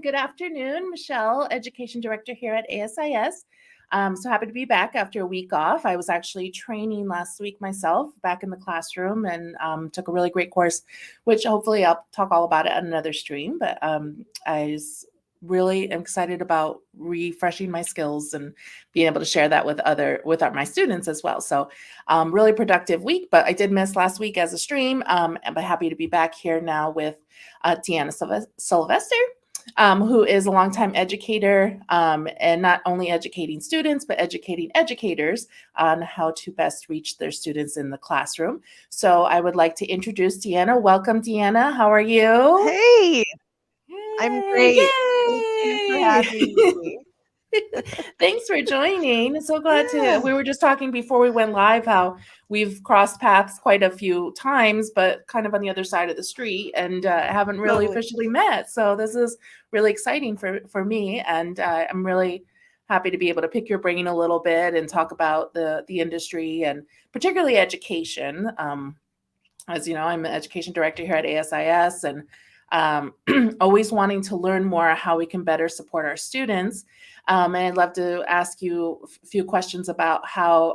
Good afternoon. Michelle, Education Director here at ASIS. So happy to be back after a week off. I was actually training last week myself back in the classroom and took a really great course, which hopefully I'll talk all about it on another stream. But really am excited about refreshing my skills and being able to share that with my students as well. So really productive week, but I did miss last week as a stream. But happy to be back here now with Deanna Sylvester, who is a longtime educator and not only educating students, but educating educators on how to best reach their students in the classroom. So I would like to introduce Deanna. Welcome, Deanna. How are you? Hey, I'm Yay! great. Thank you for having Yay! me. Thanks for joining. So glad to. Yeah, We were just talking before we went live how we've crossed paths quite a few times, but kind of on the other side of the street, and haven't really totally. officially met. So this is really exciting for me, and I'm really happy to be able to pick your brain a little bit and talk about the industry and particularly education. As you know, I'm an education director here at ASIS, and always wanting to learn more how we can better support our students. And I'd love to ask you a few questions about how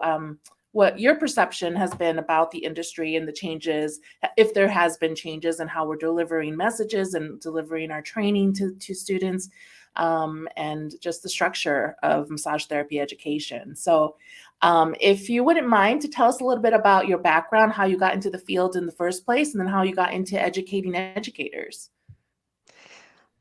what your perception has been about the industry and the changes, if there has been changes, and how we're delivering messages and delivering our training to students, and just the structure of massage therapy education. So if you wouldn't mind to tell us a little bit about your background, how you got into the field in the first place, and then how you got into educating educators.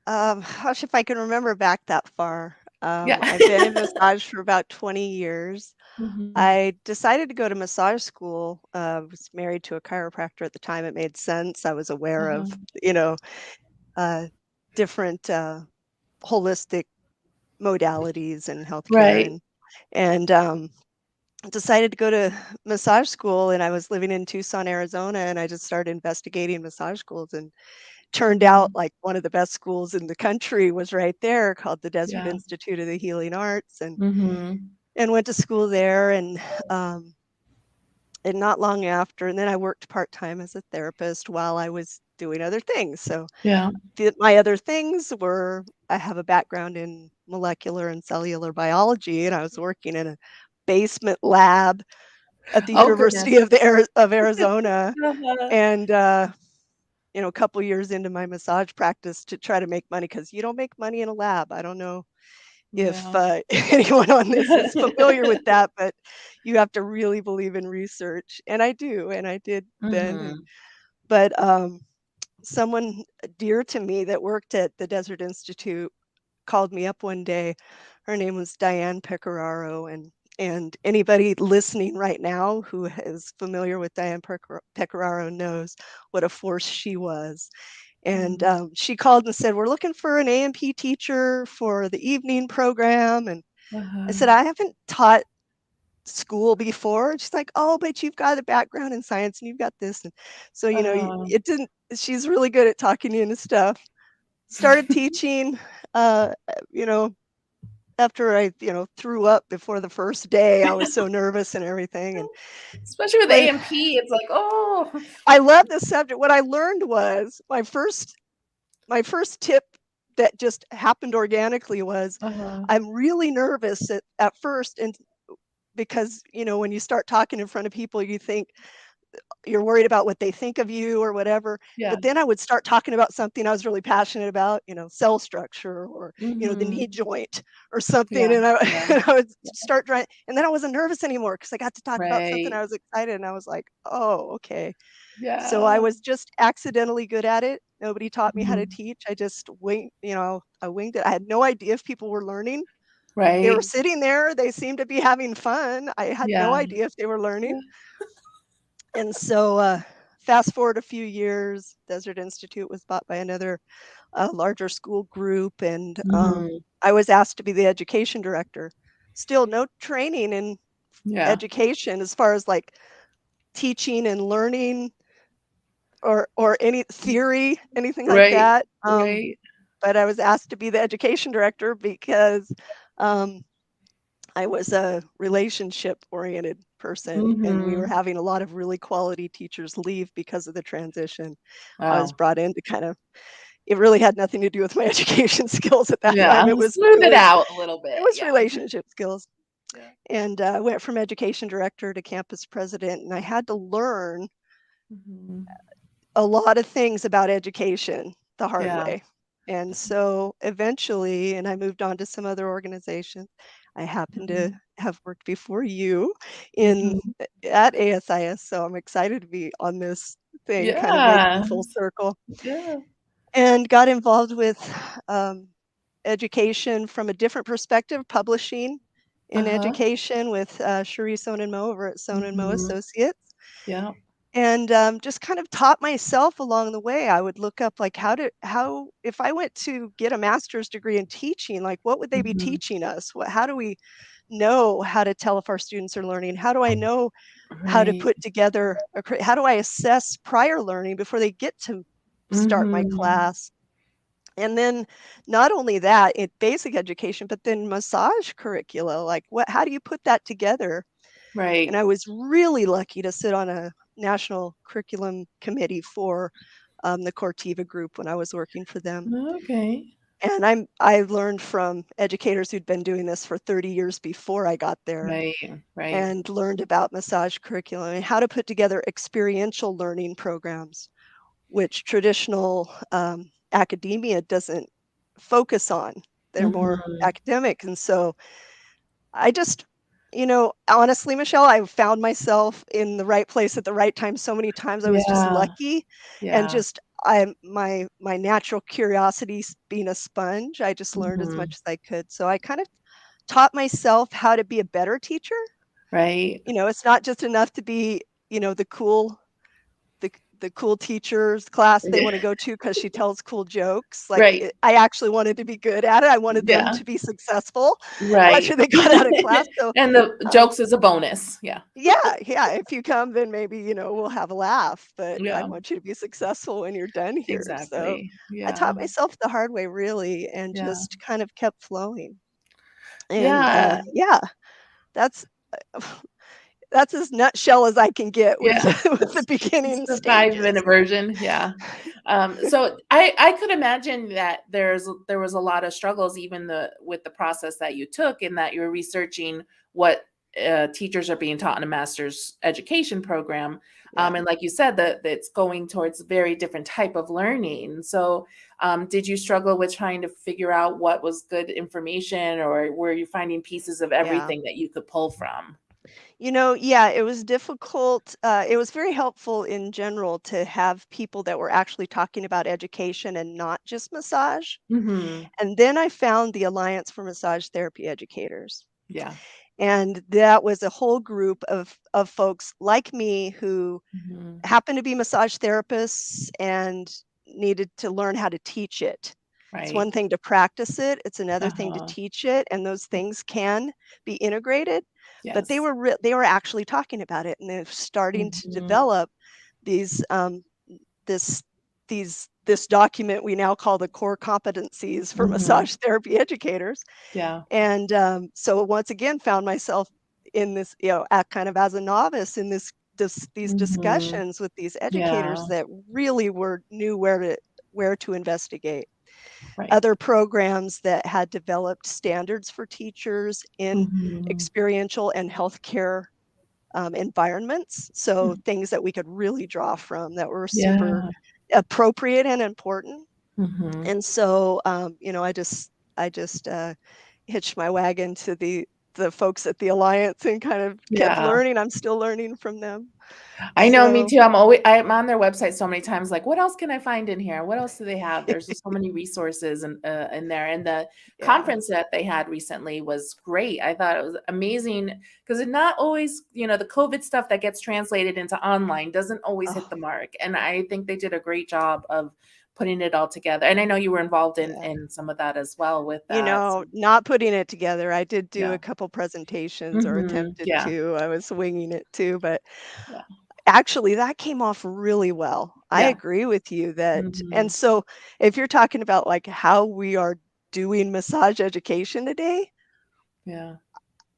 Gosh, if I can remember back that far. Yeah. I've been in massage for about 20 years. Mhm. I decided to go to massage school. Was married to a chiropractor at the time. It made sense. I was aware of, Uh-huh. you know, uh, different holistic modalities in healthcare, Right. and decided to go to massage school. And I was living in Tucson, Arizona, and I just started investigating massage schools, and turned out Mhm. like one of the best schools in the country was right there, called the Desert Yeah. Institute of the Healing Arts, Mhm. and went to school there. Um and not long after, and then I worked part-time as a therapist while I was doing other things. So Yeah. my other things were, I have a background in molecular and cellular biology, and I was working in a basement lab at the Oh University goodness. of Arizona, Uh-huh. and a couple years into my massage practice to try to make money, because you don't make money in a lab. I don't know if Yeah. anyone on this is familiar with that, but you have to really believe in research, and I do, and I did then. And Mhm. but someone dear to me that worked at the Desert Institute called me up one day. Her name was Diane Pecoraro, and anybody listening right now who is familiar with Diane Pecoraro knows what a force she was. And Mhm. she called and said, "We're looking for an A&P teacher for the evening program." And I Uh-huh. said, "I haven't taught school before." She's like, "Oh, but you've got a background in science and you've got this." And so, Uh-huh. it didn't, she's really good at talking you into stuff. Started teaching, uh, you know, after I, threw up before the first day. I was so nervous and everything. And Especially with but AMP, it's like, oh. I love this subject. What I learned was my first tip that just happened organically was, Uh-huh. I'm really nervous at first, and because when you start talking in front of people, you think you're worried about what they think of you or whatever. Yeah. But then I would start talking about something I was really passionate about, cell structure, or the knee Mhm. joint or something, Yeah. and I, Yeah. and I would Yeah. start trying, and then I wasn't nervous anymore because I got to talk about something Right. I was excited, and I was like, oh, okay. So I Yeah. was just accidentally good at it. Nobody taught me how to Mhm. teach. I just I winged it. I had no idea if people were learning. They were Right. sitting there. They seemed to be having fun. I had no Yeah. idea if they were learning. Yeah. And so, fast forward a few years, Desert Institute was bought by another larger school group, and Mhm. I was asked to be the education director. Still no training in Yeah. education as far as like teaching and learning, or any theory, anything like Right. that. Right. But I was asked to be the education director because um, I was a relationship oriented person, and we were Mhm. having a lot of really quality teachers leave because of the transition. I was Wow. brought in to kind of, it really had nothing to do with my education skills at that Yeah. time. Smooth it out a little It bit. was Yeah. relationship skills. Yeah. And went from education director to campus president, and I had to learn Mhm. a lot of things about education the hard Yeah. way. And so eventually, and I moved on to some other organizations. I happened to Mhm. have worked before you in Mhm. at ASIS, so I'm excited to be on this thing, kind of making Yeah. full circle, Yeah. and got involved with um, education from a different perspective, publishing in Uh-huh. education with Cherie Sonen-Mo over at Sonen-Mo Mhm. Associates. Yeah. And just kind of taught myself along the way. I would look up like how if I went to get a master's degree in teaching, like what would they be Mhm. teaching us? How do we know how to tell if our students are learning? How do I know how to Right. put together how do I assess prior learning before they get to start my Mhm. class? And then not only that, in basic education, but then massage curricula, like how do you put that together? And Right. I was really lucky to sit on a national curriculum committee for the Cortiva group when I was working for them. Okay. And I learned from educators who'd been doing this for 30 years before I got there, Right. Right. and learned about massage curriculum and how to put together experiential learning programs, which traditional academia doesn't focus on. They're more Mhm. academic. And so I just, honestly, Michelle, I found myself in the right place at the right time so many times. I was just Yeah. lucky, and Yeah. just my natural curiosity being a sponge, I just learned as Mhm. much as I could. So I kind of taught myself how to be a better teacher. Right. It's not just enough to be, the cool teacher's class they Yeah. want to go to because she tells cool jokes. Like Right. I actually wanted to be good at it. I wanted them Yeah. to be successful Right. after they got out of class. So And the um, jokes is a bonus. Yeah. yeah, yeah, if you come, then maybe, we'll have a laugh, but I Yeah. want you to be successful when you're done here. So Exactly. I Yeah. taught myself the hard way really, and Yeah. just kind of kept flowing. And Yeah. yeah, that's that's as nutshell as I can get with Yeah. with the It's beginning the stages. 5-minute version. Yeah. So I could imagine that there was a lot of struggles even with the process that you took in that you're researching what teachers are being taught in a master's education program. Yeah. And like you said, that it's going towards a very different type of learning. So did you struggle with trying to figure out what was good information, or were you finding pieces of Yeah. everything that you could pull from? Yeah, it was difficult. It was very helpful in general to have people that were actually talking about education and not just massage. Hmm. And then I found the Alliance for Massage Therapy Educators. Yeah. And that was a whole group of folks like me who Hmm. happened to be massage therapists and needed to learn how to teach it. It's Right. one thing to practice it, it's another thing to Uh-huh. teach it, and those things can be integrated. But Yes. they were actually talking about it, and they're starting to Mhm. develop these this this document we now call the core competencies for Mhm. massage therapy educators. Yeah. And so once again found myself in this, kind of as a novice in these Mhm. discussions with these Yeah. educators that really were knew where to investigate. Right. Other programs that had developed standards for teachers in Mhm. experiential and healthcare environments. So Mm. things that we could really draw from that were super Yeah. appropriate and important. Mhm. And so, I just hitched my wagon to the folks at the Alliance and kind of kept Yeah. learning. I'm still learning from them. I know, me So, too. I'm on their website so many times, like, what else can I find in here? What else do they have? There's just so many resources in there. And the yeah. conference that they had recently was great. I thought it was amazing because it not always, the COVID stuff that gets translated into online doesn't always hit Oh, the mark. And I think they did a great job of putting it all together. And I know you were involved in yeah. in some of that as well with that. So Not putting it together. I did do yeah. a couple presentations or Mhm. attempted Yeah. to. I was winging it too, but Yeah. actually that came off really well. I Yeah. agree with you that, and Mhm. so if you're talking about like how we are doing massage education today, Yeah.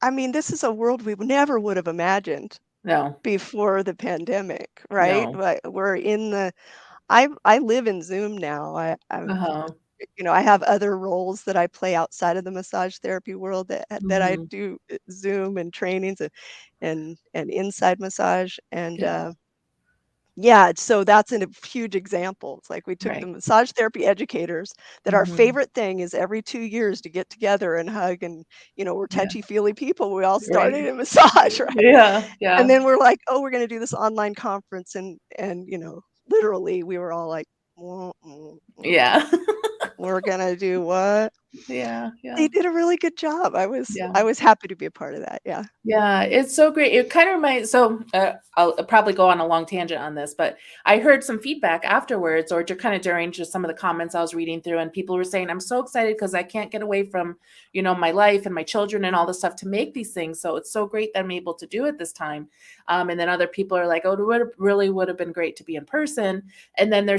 I mean, this is a world we never would have imagined No. before the pandemic, right? No. We're in the I live in Zoom now. Uh-huh. I have other roles that I play outside of the massage therapy world that I Mhm. do Zoom and trainings and inside massage and Yeah. yeah, so that's a huge example. It's like we took the Right. massage therapy educators that our Mhm. favorite thing is every 2 years to get together and hug and, we're Yeah. touchy feely people. We all Right. started in massage, right? Yeah. And Yeah. then we're like, "Oh, we're gonna do this online conference," and, literally we were all like, "Mm, mm, mm, Yeah. we're gonna do what?" Yeah. They Yeah. did a really good job. I was Yeah. I was happy to be a part of that, yeah. Yeah, it's so great. It kind of reminds I'll probably go on a long tangent on this, but I heard some feedback afterwards or kind of during just some of the comments I was reading through and people were saying, I'm so excited because I can't get away from, my life and my children and all this stuff to make these things. So it's so great that I'm able to do it this time. And then other people are like, oh, it really would have been great to be in person. And then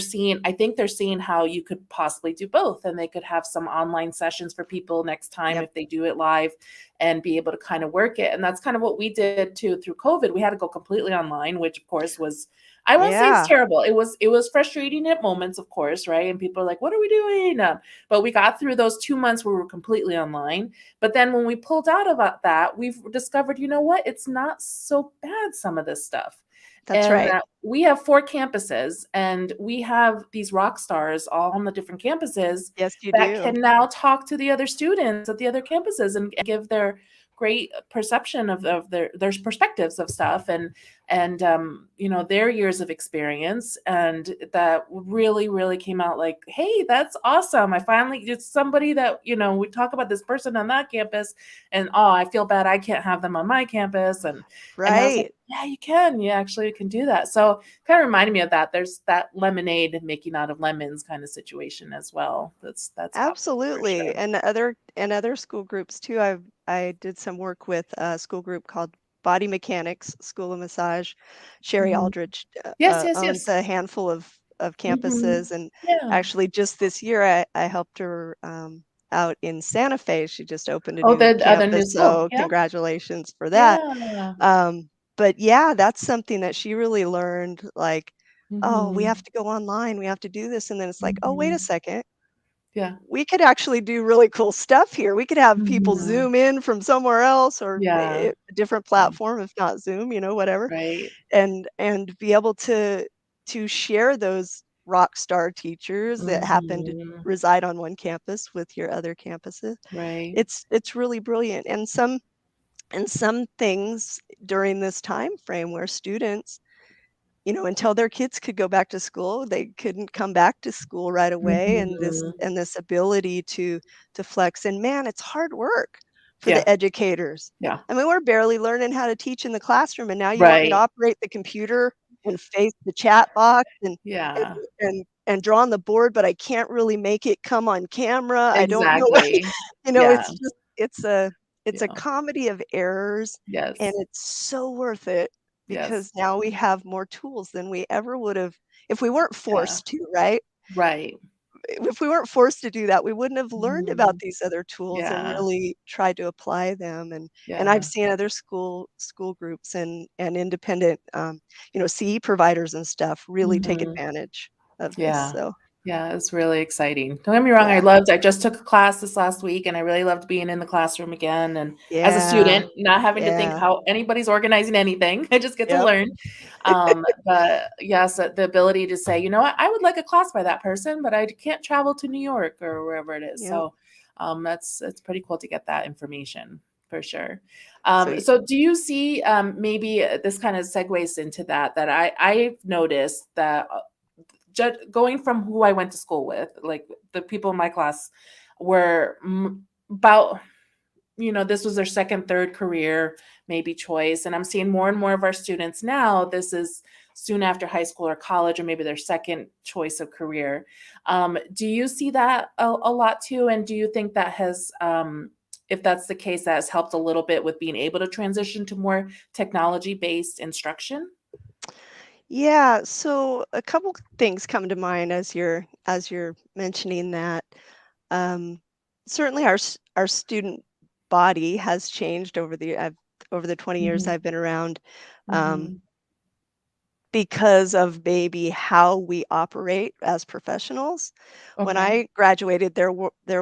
I think they're seeing how you could possibly do both and they could have some online sessions for people next time Yep. if they do it live and be able to kind of work it. And that's kind of what we did too through COVID. We had to go completely online, which of course was, I won't say it's Yeah, terrible. It was frustrating at moments, of course, right? And people are like, "What are we doing?" But we got through those 2 months where we were completely online. But then when we pulled out of that, we've discovered, you know what? It's not so bad. Some of this stuff, that's and right. we have 4 campuses, and we have these rock stars all on the different campuses Yes, you that do. can now talk to the other students at the other campuses and give their great perception of their perspectives of stuff and their years of experience, and that really came out like, hey, that's awesome. I finally, it's somebody that we talk about this person on that campus, and oh, I feel bad I can't have them on my campus, and I was like, Right. yeah, you can. You actually can do that. So kind of reminded me of that. There's that lemonade making out of lemons kind of situation as well. That's happening for Absolutely, sure. and other school groups too. I did some work with a school group called Body Mechanics School of Massage. Sherry Mhm. Aldrich Yes, yes, owns yes. a handful of Mhm. campuses, and Yeah. actually just this year I helped her out in Santa Fe. She just opened a Oh, new the other new campus, school. so Yeah. congratulations for that. Yeah. But yeah, that's something that she really learned. Like, oh, we have Mhm. to go online, we have to do this, and then it's like, oh, wait a Mhm. second, Yeah. we could actually do really cool stuff here. We could have people Mhm. Zoom in from somewhere else or Yeah. a different Yeah. platform, if not Zoom, whatever, Right. and be able to share those rock star teachers that happen to Mhm. reside on one campus with your other campuses. Right. It's really brilliant, and some things during this time frame where students, until their kids could go back to school, they couldn't come back to school right away, and this Mhm. and this ability to flex. And man, it's hard work for Yeah. the educators. Yeah. I mean, we're barely learning how to teach in the classroom, and now you want me to Right. operate the computer and face the chat box and Yeah. and draw on the board, but I can't really make it come on camera. I don't know. Exactly. Yeah. It's a Yeah. comedy of errors, and Yes. it's so worth it because Yes. now we have more tools than we ever would have if we weren't Yeah. forced to, right? Right. If we weren't forced to do that, we wouldn't have learned about Mhm. these other tools and Yeah. really tried to apply them. And I've Yeah. seen other school groups and independent CE providers and stuff really take Mhm. advantage of this. Yeah. So Yeah, it's really exciting. Don't get me wrong, yeah, I just took a class this last week and I really loved being in the classroom again and as a yeah, student, not having to think yeah, how anybody's organizing anything. I just get to yep, learn. But yes, the ability to say, you know what, I would like a class by that person, but I can't travel to New York or wherever it is. yep, So that's it's pretty cool to get that information for sure. sweet. So do you see maybe this kind of segues into that I've noticed that going from who I went to school with, like the people in my class were about, this was their second, third career, maybe choice. And I'm seeing more and more of our students now, this is soon after high school or college, or maybe their second choice of career. Do you see that a lot too? And do you think that if that's the case, that has helped a little bit with being able to transition to more technology based instruction? Yeah, so a couple things come to mind as you're mentioning that. Um, Certainly, our student body has changed over the 20 years Hmm. I've been around. Um, Hmm. because of maybe how we operate as professionals. When Okay. I graduated, there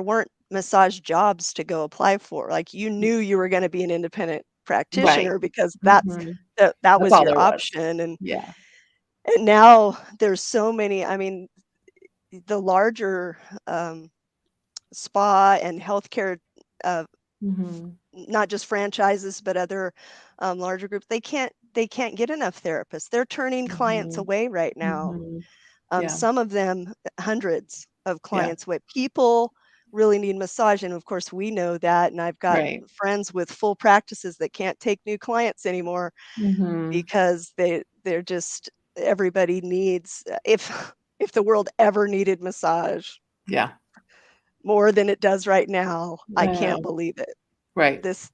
weren't massage jobs to go apply for. Like, you knew you were gonna be an independent Right. practitioner because Mhm. that That's was all your there was. option, Yeah. and now there's so many. I mean, the larger, spa and healthcare, uh, Mhm. not just franchises, but other, larger groups, they can't get enough therapists. They're turning clients Mhm. away right now. Mhm. Yeah. Some of them, hundreds of Yeah. clients with people really need massage, and of course we know that, and I've got Right. friends with full practices that can't take new clients anymore Mhm. because they're just everybody needs if the world ever needed massage Yeah. more than it does right now, I I can't know. believe it. Right. This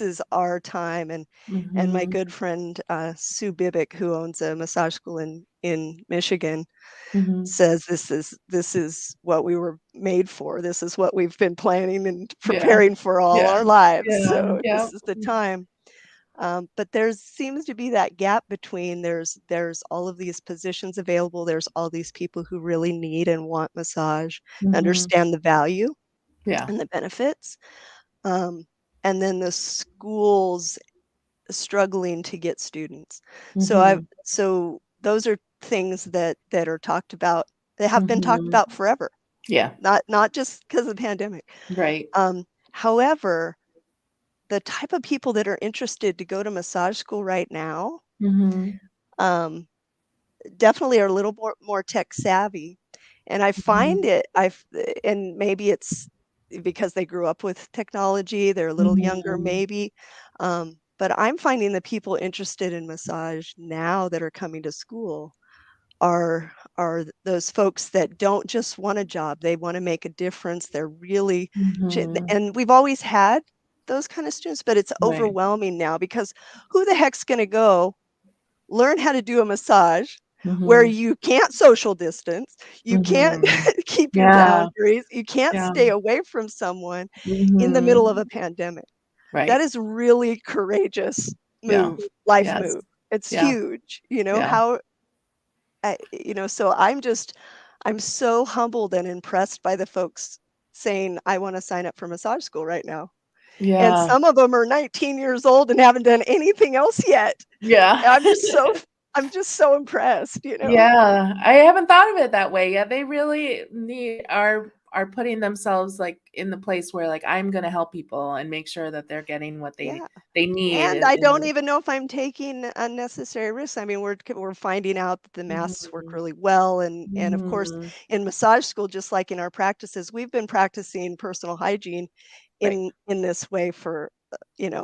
is our time, and my Mhm. good friend, Sue Bibick, who owns a massage school in Michigan, Mhm. says this is what we were made for. This is what we've been planning and Yeah. preparing for all Yeah. our lives. Yeah. So Yep. this is the time. But there seems to be that gap between there's all of these positions available. There's all these people who really need and want massage, Mhm. understand the value Yeah. and the benefits. Um, and then the schools struggling to get students. Mhm. So those are things that are talked about, that have been talked Mhm. about forever, Yeah. not just because of the pandemic. Right. However, the type of people that are interested to go to massage school right now, Mhm. um, definitely are a little more tech savvy, and I find Mhm. it I've and maybe it's because they grew up with technology, they're a little younger Mhm. maybe, but I'm finding the people interested in massage now that are coming to school those folks that don't just want a job, they wanna make a difference, they're really Mhm. and we've always had those kind of students, but it's Right. overwhelming now because who the heck's gonna go learn how to do a massage where Mhm. you can't social distance, you can't Mhm. keep your Yeah. boundaries, you can't Yeah. stay away from someone in the middle of a Mhm. pandemic. That Right. is really courageous Yeah. life Yes. move. It's Yeah. huge, Yeah. so I'm so humbled and impressed by the folks saying, "I wanna sign up for massage school right now." And Yeah. some of them are 19 years old and haven't done anything else yet. Yeah. I'm just so I'm just so impressed. Yeah, I haven't thought of it that way. Yeah, they really are putting themselves, like, in the place where, like, I'm gonna help people and make sure that they're getting what Yeah. they need And I in don't the even know if I'm taking unnecessary risks. I mean, we're finding out that the masks work Mhm. really well, and of course, Mhm. in massage school, just like in our practices, we've been practicing personal hygiene Right. in this way for,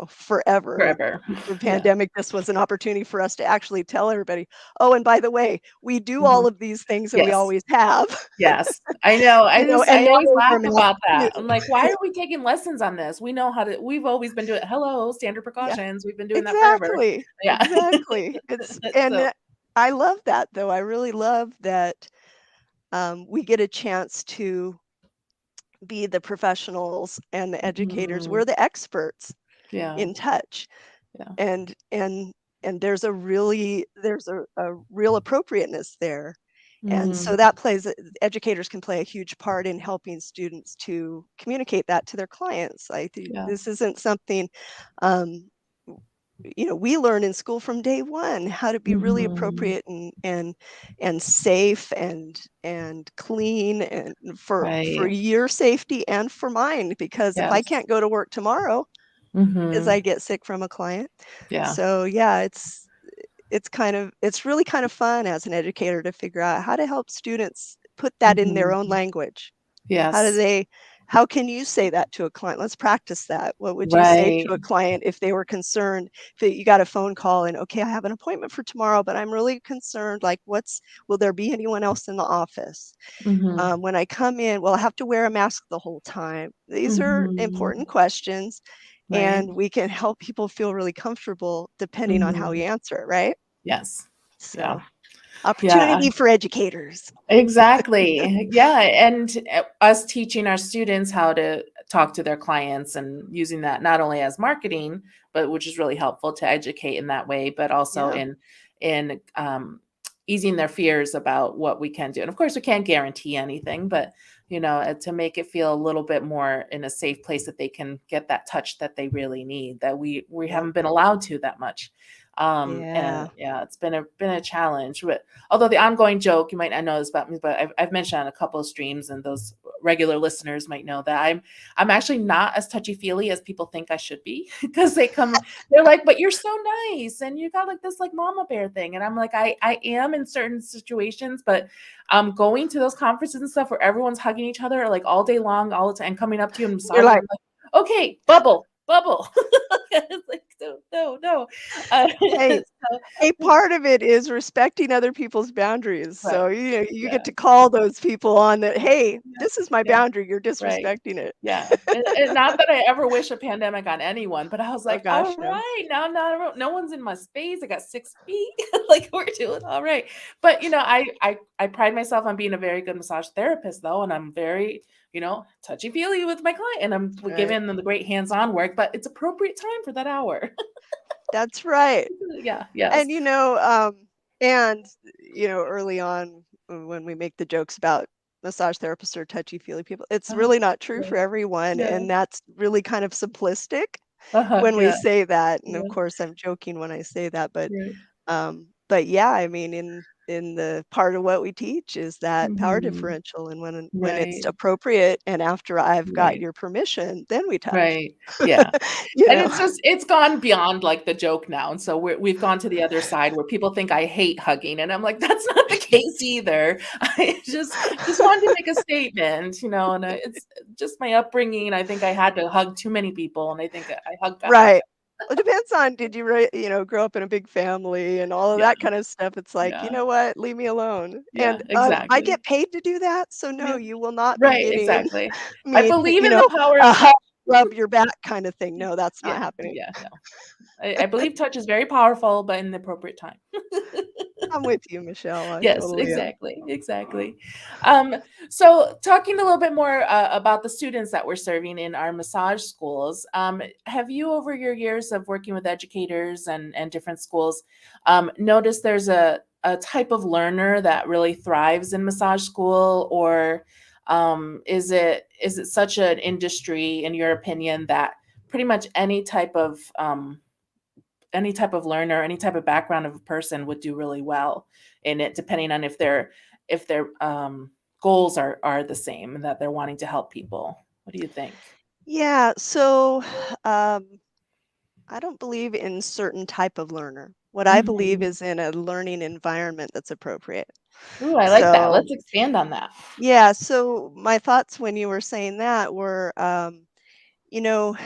forever. Forever. The Yeah. pandemic just was an opportunity for us to actually tell everybody, "Oh, and by the way, we do Mhm. all of these things and we Yes. always have." Yes. I know. And I now always we wear laugh masks about too. that. I'm like, "Why are we taking lessons on this? We know how to we've always been doing hello, standard Yeah. precautions. We've been doing that forever." Exactly, Yeah. exactly. So I love that though. I really love that, we get a chance to be the professionals and the educators. Mhm. We're the experts Yeah. in touch, Yeah. and and and there's a real appropriateness there. And Mhm. so that plays educators can play a huge part in helping students to communicate that to their clients. Yeah. This isn't something, um, we learn in school from day one how to be really Mhm. appropriate and safe and clean and for Right. your safety and for mine, because if I Yes. can't go to work tomorrow because Mhm. I get sick from a client. Yeah. So yeah, it's really kind of fun as an educator to figure out how to help students put that in their Mhm. own language. How do Yes. they how can you say that to a client? Let's practice that. What would you say Right. to a client if they were concerned that you got a phone call and, "Okay, I have an appointment for tomorrow, but I'm really concerned, like, will there be anyone else in the office? Mhm. When I come in, will I have to wear a mask the whole time?" These are Mhm. important questions, Right. and we can help people feel really comfortable depending on how Mhm. we answer it, right? Yes. Yeah. So, Yeah. opportunity for educators. Exactly. Yeah, and, us teaching our students how to talk to their clients and using that not only as marketing, but which is really helpful to educate in that way, but also Yeah. in easing their fears about what we can do. And of course, we can't guarantee anything, but to make it feel a little bit more in a safe place that they can get that touch that they really need, that we Yep. haven't been allowed to that much. And Yeah. yeah, it's been a challenge. But although the ongoing joke, you might not know this about me, but I've mentioned on a couple of streams, and those regular listeners might know that I'm actually not as touchy feely as people think I should be because they're like, but you're so nice and you got like this like mama bear thing, and I'm like, I am in certain situations, but going to those conferences and stuff where everyone's hugging each other like all day long, all the time, coming up to you and You're massaging, like, I'm like, okay, bubble. It's like, no. hey, So, a part of it is respecting other people's boundaries. right. So, you Yeah. get to call those people on that, "Hey, Yeah. this is my Yeah. boundary, you're Right. disrespecting it." Yeah, and not that I ever wish a pandemic on anyone, but I was Oh like, gosh, "All no. right, now no one's in my space. I got 6 feet. Like, we're doing all right." But, I pride myself on being a very good massage therapist, though, and I'm very, touchy-feely with my client, and I'm That's right. giving them the great hands-on work, but it's appropriate time for that hour. That's right. Yeah, yes. And, and, early on when we make the jokes about massage therapists or touchy-feely people, it's Uh-huh. really not true Yeah. for everyone, Yeah. and that's really kind of simplistic Uh-huh, when we yeah, say that, and of yeah, course, I'm joking when I say that, right. but yeah, I mean, in the part of what we teach is that power Mhm. differential, and when it's Right, appropriate and after I've got right. your permission, then we touch. Right. Yeah. You And know? it's gone beyond like the joke now. And so we've gone to the other side where people think I hate hugging. And I'm like, that's not the case either. I just wanted to make a statement, and it's just my upbringing. I think I had to hug too many people, and I think I hugged God. Right. It depends on did you grow up in a big family and all of Yeah. that kind of stuff. It's like, "You Yeah. know what? Leave me alone." Yeah. And, I Exactly. get paid to do that, so no, Yeah. you will not be Right. getting Exactly. I me to, believe in the power of a hug, touch. rub your back kind of thing. No, that's not Yeah. happening. Yeah. No. I believe touch is very powerful, but in the appropriate time. I'm with you, Michelle. I Yes, totally am. exactly, exactly. Um, so talking a little bit more about the students that we're serving in our massage schools, have you, over your years of working with educators and different schools, noticed there's a type of learner that really thrives in massage school, or is it such an industry, in your opinion, that pretty much any type of learner, any type of background of a person would do really well in it, depending on if their goals are the same and that they're wanting to help people. What do you think? Yeah, so, um, I don't believe in certain type of learner. What I believe Mhm. is in a learning environment that's appropriate. Ooh, I like that. So Let's expand on that. yeah, so my thoughts when you were saying that were, you know,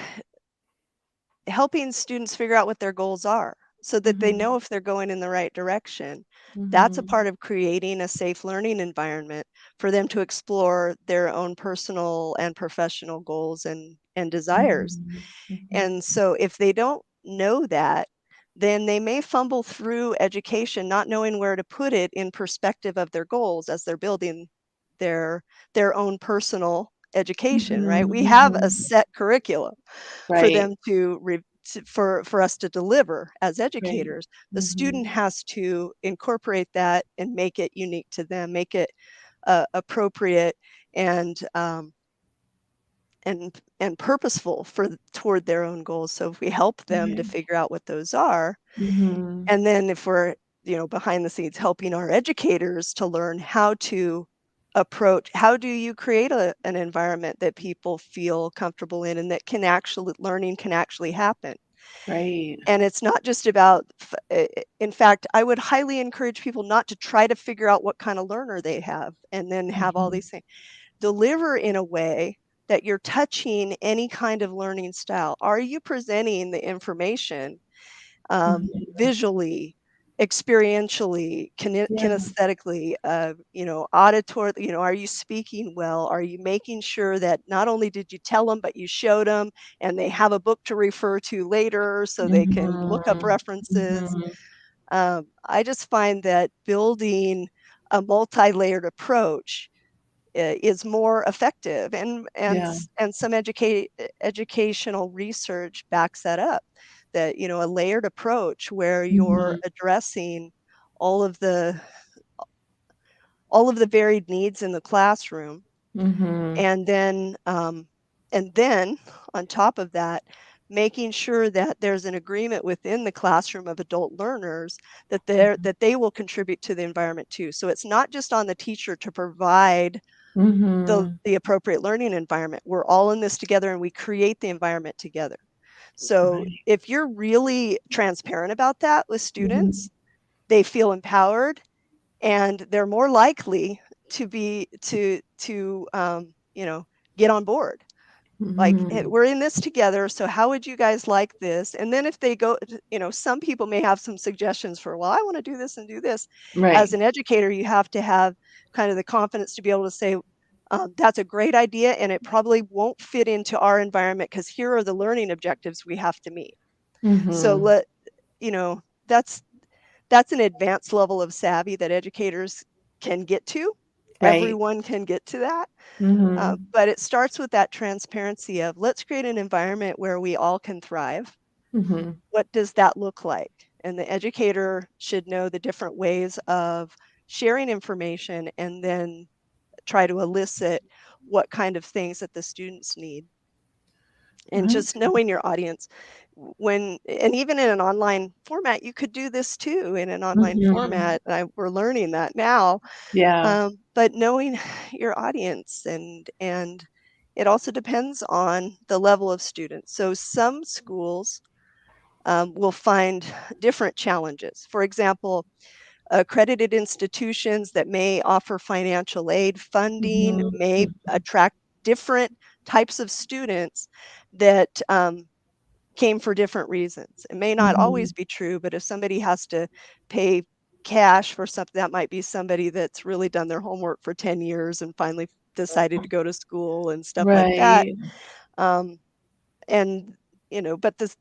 helping students figure out what their goals are so that they know Mhm. if they're going in the right direction. That's a Mhm. part of creating a safe learning environment for them to explore their own personal and professional goals and desires. Mhm. Mhm. And so if they don't know that, then they may fumble through education, not knowing where to put it in perspective of their goals as they're building their their own personal education, right? Mhm. We have a Mhm. set curriculum for Right. them for us to deliver as Right. educators. The Mhm. student has to incorporate that and make it unique to them, make it appropriate and and purposeful toward their own goals. So if we help them to Right. figure out what those are, Mhm. and then if we're behind the scenes helping our educators to learn how to approach how do you create an environment that people feel comfortable in and that can actually learning can actually happen. Right. And it's not just about in fact, I would highly encourage people not to try to figure out what kind of learner they have and then have all Mhm. these things. Deliver in a way that you're touching any kind of learning style. Are you presenting the information Mhm. visually, experientially, Yeah. kinesthetically, auditory? Are you speaking well? Are you making sure that not only did you tell them, but you showed them, and they have a book to refer to later so they can look up Mhm. references? Mhm. I just find that building a multi-layered approach is more effective, Yeah. and some educational research backs that up, that a layered approach where you're Mhm. addressing all of the varied needs in the classroom, Mhm. and then on top of that, making sure that there's an agreement within the classroom of adult learners that they will contribute to the environment too. So it's not just on the teacher to provide Mhm. the appropriate learning environment. We're all in this together, and we create the environment together. So Right. if you're really transparent about that with Mhm. students, they feel empowered, and they're more likely to be get on board. Like, "Hey, Mhm. we're in this together, so how would you guys like this?" And then if they go, some people may have some suggestions for, "Well, I want to do this and do this." As Right. an educator, you have to have kind of the confidence to be able to say, "That's a great idea, and it probably won't fit into our environment because here are the learning objectives we have to meet." So Mhm. you know, that's an advanced level of savvy that educators can get to. Right. Everyone can get to that. Mhm. But it starts with that transparency of, let's create an environment where we all can thrive. Mhm. What does that look like? And the educator should know the different ways of sharing information, and then try to elicit what kind of things that the students need. And just Okay. knowing your audience, and even in an online format, you could do this too in an online Mhm. format. We're learning that now. Yeah. But knowing your audience, and it also depends on the level of students. So some schools will find different challenges. For example, accredited institutions that may offer financial aid funding Mhm. may Mhm. attract different types of students that came for different reasons. It may not always Mhm. be true, but if somebody has to pay cash for something, that might be somebody that's really done their homework for 10 years and finally decided to go to school and stuff like that. Right. Um, and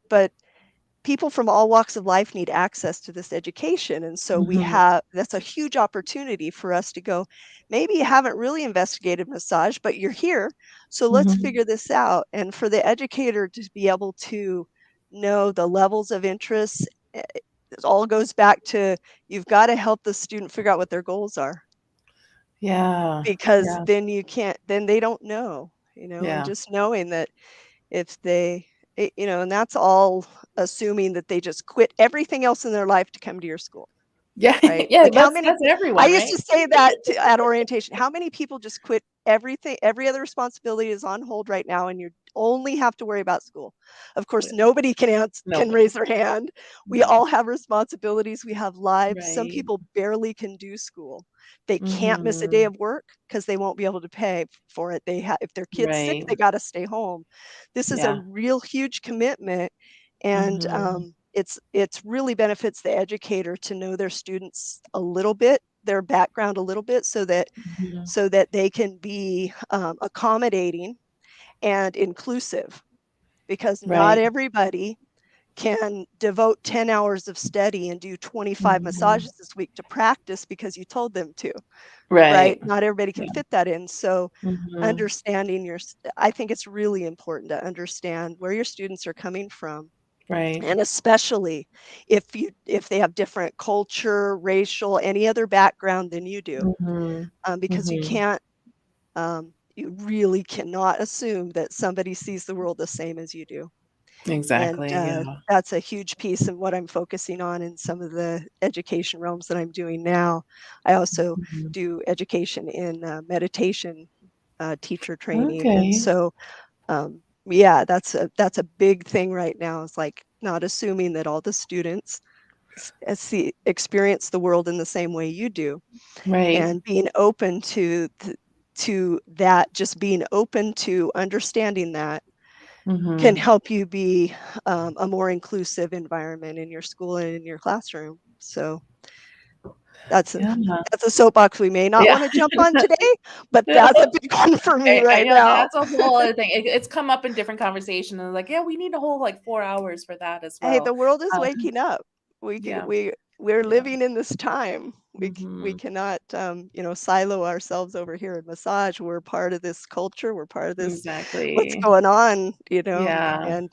but people from all walks of life need access to this education, and so Mhm. that's a huge opportunity for us to go, maybe you haven't really investigated massage, but you're here, so let's Mhm. figure this out. And for the educator to be able to know the levels of interest, it all goes back to, you've got to help the student figure out what their goals are, Yeah. because Yeah. then they don't know, and Yeah. just knowing that if and that's all assuming that they just quit everything else in their life to come to your school, Yeah. right? Yeah, Like, how many that's I everyone, used right? to say that at orientation. How many people just quit everything, every other responsibility is on hold right now, and you only have to worry about school? Of course, nobody can Nobody. raise their hand. We No. all have responsibilities, we have lives. Some Right. people barely can do school. They can't miss a day Mhm. of work because they won't be able to pay for it. If their kid's sick, Right. they got to stay home. This is a Yeah. real huge commitment, and Mhm. it's really benefits the educator to know their students a little bit, their background a little bit, Mhm. so that they can be accommodating and inclusive, because not Right. everybody can devote 10 hours of study and do 25 Mhm. massages this week to practice because you told them to, right? Right. Not everybody can Yeah. fit that in. So Mhm. understanding I think it's really important to understand where your students are coming from, Right. and especially if they have different culture, racial, any other background than you do, Mhm. because Mhm. you really cannot assume that somebody sees the world the same as you do. And Exactly. Yeah. that's a huge piece of what I'm focusing on in some of the education realms that I'm doing now. I also Mhm. do education in meditation, teacher training, and Okay. so yeah, that's a big thing right now. It's like not assuming that all the students experience the world in the same way you do, Right. and being open to that, just being open to understanding that can Mhm. help you be a more inclusive environment in your school and in your classroom. So that's a Yeah. that's a soapbox we may not Yeah. want to jump on today, but that's a big one for me I right know now. that's a whole other thing. It's come up in different conversations, and like, yeah, we need a whole like 4 hours for that as Hey, well. the world is Um, waking up. We can yeah. we're Yeah. living in this time. We Mhm. cannot, silo ourselves over here in massage. We're part of this culture. We're part of this what's Exactly. going on, Yeah. and,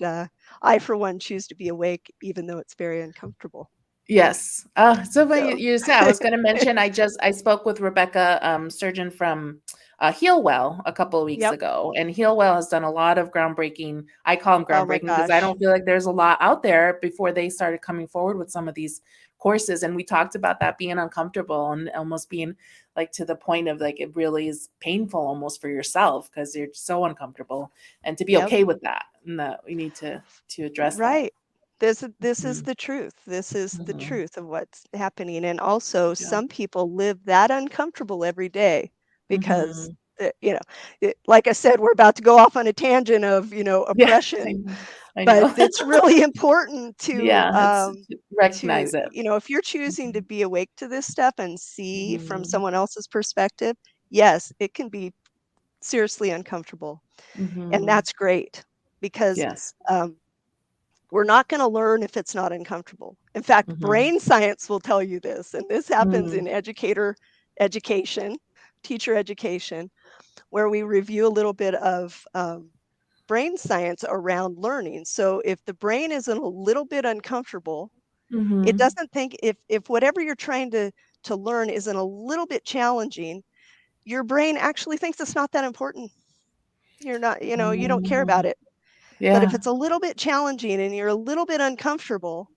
I, for one, choose to be awake even though it's very uncomfortable. Yes. So funny So you said I was gonna mention I spoke with Rebecca, surgeon from, Healwell a couple of weeks Yep. ago, and Healwell has done a lot of groundbreaking I call them Oh my groundbreaking because I gosh. don't feel like there's a lot out there before they started coming forward with some of these courses, and we talked about that being uncomfortable and almost being, like, to the point of, like, it really is painful almost for yourself because 'cause you're so uncomfortable, and to be Yep. okay with that, and that we need to address that. Right. This is Mhm. the truth. This is the Mhm. truth of what's happening, and also Yeah. some people live that uncomfortable every day because, Mhm. like I said, we're about to go off on a tangent of, Yeah, I oppression, know. I but know. it's really important Yeah, it's to to, recognize it. if you're choosing to Mhm. be awake to this stuff and see from Mhm. someone else's perspective, yes, it can be seriously uncomfortable, and Mhm. that's great because, Yes. um we're not gonna learn if it's not uncomfortable. In fact, Mhm. brain science will tell you this, and this happens Mm. in educator education, teacher education, where we review a little bit of, brain science around learning. So if the brain is a little bit uncomfortable, it Mhm. doesn't think if whatever you're trying to learn isn't a little bit challenging, your brain actually thinks it's not that important. You're not, you don't care about Mm. it. But if Yeah. it's a little bit challenging and you're a little bit uncomfortable.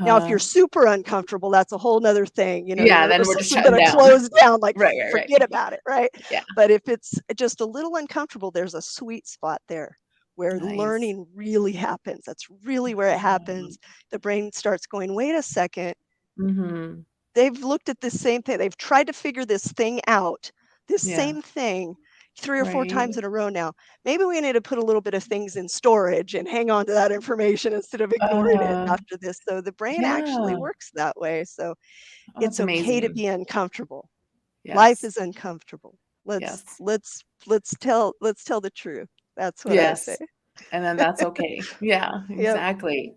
Now, if you're Uh-huh. super uncomfortable, that's a whole whole 'nother thing, your Yeah, then nervous we're just system's shutting gonna down. close down, like, Right, right, right. forget about it, right? Yeah. But if it's just a little uncomfortable, there's a sweet spot there where Nice. learning really happens. That's really where it Mhm. happens. The brain starts going, "Wait a second, Mhm. they've looked at this same thing. They've tried to figure this thing out, this Yeah. same thing 3 or 4 Right. times in a row now. Maybe we need to put a little bit of things in storage and hang on to that information instead of ignoring it Uh, after this." So the brain actually yeah. works that way. So Oh, it's that's okay to amazing. be uncomfortable. Life Yes. is uncomfortable. Let's Yes. let's let's tell the truth. That's what I say. Yes. And then that's okay. Yeah, Yep. exactly.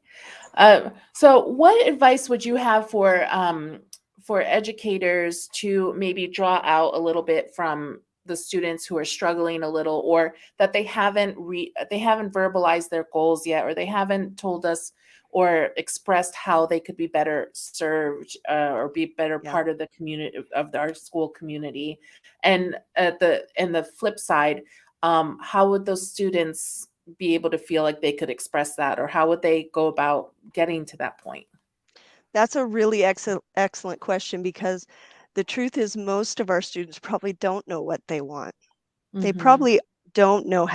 So what advice would you have for educators to maybe draw out a little bit from the students who are struggling a little or that they haven't verbalized their goals yet or they haven't told us or expressed how they could be better served or be better Yeah. part of the community of our school community and the flip side how would those students be able to feel like they could express that, or how would they go about getting to that point? That's a really excellent question because the truth is most of our students probably don't know what they want. They Mhm, probably don't know